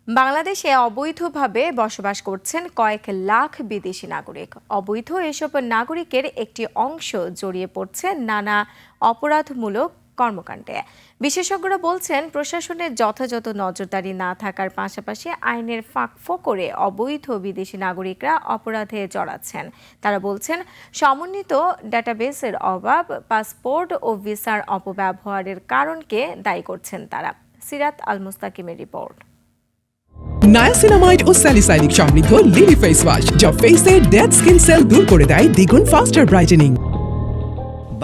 বাংলাদেশে অবৈধভাবে বসবাস করছেন কয়েক লাখ বিদেশি নাগরিক। অবৈধ এসব নাগরিকের একটি অংশ জড়িয়ে পড়ছে নানা অপরাধমূলক কর্মকাণ্ডে। বিশেষজ্ঞরা বলছেন, প্রশাসনের যথাযথ নজরদারি না থাকার পাশাপাশি আইনের ফাঁকফোকরে অবৈধ বিদেশি নাগরিকরা অপরাধে জড়াচ্ছেন। তারা বলছেন, সমন্বিত ডাটাবেসের অভাব, পাসপোর্ট ও ভিসার অপব্যবহারের কারণকে দায়ী করছেন তারা। সিরাত আল মুস্তাকিমের রিপোর্ট। নায়াসিনামাইড ও স্যালিসাইলিক সমৃদ্ধ লিলি ফেস ওয়াশ, যা ফেসের ডেড স্কিন সেল দূর করে দেয় দ্বিগুণ ফাস্টার ব্রাইটেনিং।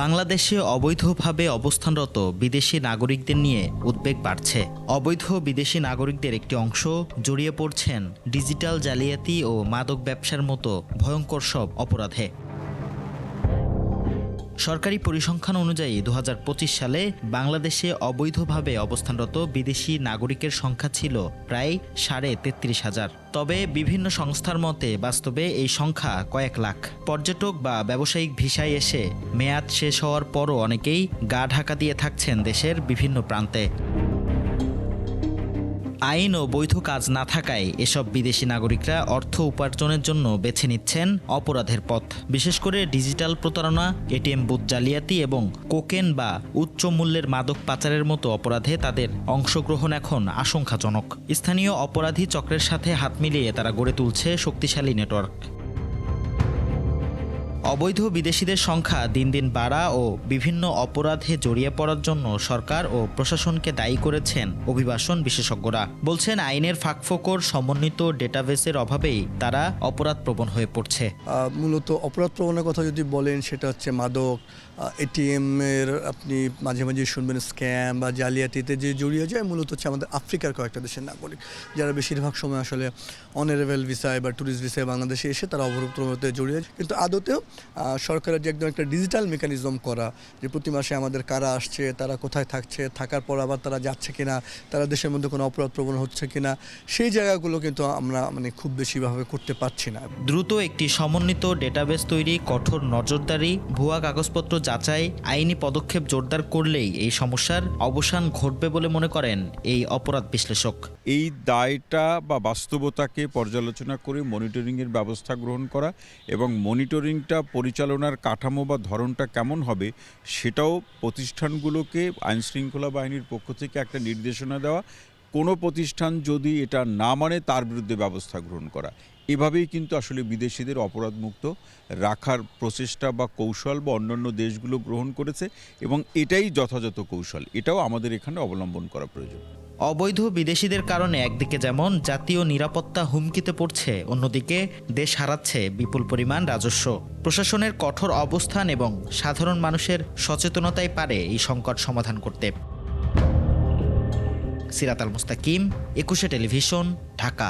বাংলাদেশে অবৈধভাবে অবস্থানরত বিদেশি নাগরিকদের নিয়ে উদ্বেগ বাড়ছে। অবৈধ বিদেশি নাগরিকদের একটি অংশ জড়িয়ে পড়ছেন ডিজিটাল জালিয়াতি ও মাদক ব্যবসার মতো ভয়ঙ্কর সব অপরাধে। সরকারি পরিসংখ্যান অনুযায়ী 2025 সালে বাংলাদেশে অবৈধভাবে অবস্থানরত বিদেশি নাগরিকের সংখ্যা ছিল প্রায় 33,500। তবে বিভিন্ন সংস্থার মতে বাস্তবে এই সংখ্যা কয়েক লাখ। পর্যটক বা ব্যবসায়িক ভিসায় এসে মেয়াদ শেষ হওয়ার পরও অনেকেই গা ঢাকা দিয়ে থাকছেন দেশের বিভিন্ন প্রান্তে। আইন ও বৈধ কাজ না থাকায় এসব বিদেশি নাগরিকরা অর্থ উপার্জনের জন্য বেছে নিচ্ছেন অপরাধের পথ। বিশেষ করে ডিজিটাল প্রতারণা, এটিএম বুথ জালিয়াতি এবং কোকেন বা উচ্চ মূল্যের মাদক পাচারের মতো অপরাধে তাদের অংশগ্রহণ এখন আশঙ্কাজনক। স্থানীয় অপরাধী চক্রের সাথে হাত মিলিয়ে তারা গড়ে তুলছে শক্তিশালী নেটওয়ার্ক। অবৈধ বিদেশিদের সংখ্যা দিন দিন বাড়া ও বিভিন্ন অপরাধে জড়িয়ে পড়ার জন্য সরকার ও প্রশাসনকে দায়ী করেছেন অভিবাসন বিশেষজ্ঞরা। বলছেন, আইনের ফাঁকফোকর, সমন্বিত ডেটাবেসের অভাবেই তারা অপরাধপ্রবণ হয়ে পড়ছে। মূলত অপরাধপ্রবণের কথা যদি বলেন, সেটা হচ্ছে মাদক, এটিএমের আপনি মাঝে মাঝে শুনবেন স্ক্যাম বা জালিয়াতিতে যে জড়িয়ে যায়, মূলত হচ্ছে আমাদের আফ্রিকার কয়েকটা দেশের নাগরিক, যারা বেশিরভাগ সময় আসলে অনারেবল ভিসায় বা ট্যুরিস্ট ভিসায় বাংলাদেশে এসে তারা অপরাধপ্রবণতে জড়িয়ে। কিন্তু আদতেও সরকারের যে একদম একটা ডিজিটাল মেকানিজম করা, যে প্রতি মাসে আমাদের কারা আসছে, তারা কোথায় থাকছে, থাকার পর আবার তারা যাচ্ছে কিনা, তারা দেশের মধ্যে কোনো অপরাধপ্রবণ হচ্ছে কিনা, সেই জায়গাগুলো কিন্তু আমরা খুব বেশিভাবে করতে পারছি না। দ্রুত একটি সমন্বিত ডেটাবেস তৈরি, কঠোর নজরদারি, ভুয়া কাগজপত্র যাচাই, আইনি পদক্ষেপ জোরদার করলেই এই সমস্যার অবসান ঘটবে বলে মনে করেন এই অপরাধ বিশ্লেষক। এই দায়টা বা বাস্তবতাকে পর্যালোচনা করে মনিটরিংয়ের ব্যবস্থা গ্রহণ করা এবং মনিটরিংটা পরিচালনার কাঠামো বা ধরনটা কেমন হবে, সেটাও প্রতিষ্ঠানগুলোকে আইনশৃঙ্খলা বাহিনীর পক্ষ থেকে একটা নির্দেশনা দেওয়া। কোনো প্রতিষ্ঠান যদি এটা না মানে তার বিরুদ্ধে ব্যবস্থা গ্রহণ করা। এভাবেই কিন্তু আসলে বিদেশিদের অপরাধমুক্ত রাখার প্রচেষ্টা বা কৌশল বা অন্যান্য দেশগুলো গ্রহণ করেছে এবং এটাই যথাযথ কৌশল। এটাও আমাদের এখানে অবলম্বন করা প্রয়োজন। অবৈধ বিদেশিদের কারণে একদিকে যেমন জাতীয় নিরাপত্তা হুমকিতে পড়ছে, অন্যদিকে দেশ হারাচ্ছে বিপুল পরিমাণ রাজস্ব। প্রশাসনের কঠোর অবস্থান এবং সাধারণ মানুষের সচেতনতাই পারে এই সংকট সমাধান করতে। সিরাত আল মুস্তাকিম, 21 টেলিভিশন, ঢাকা।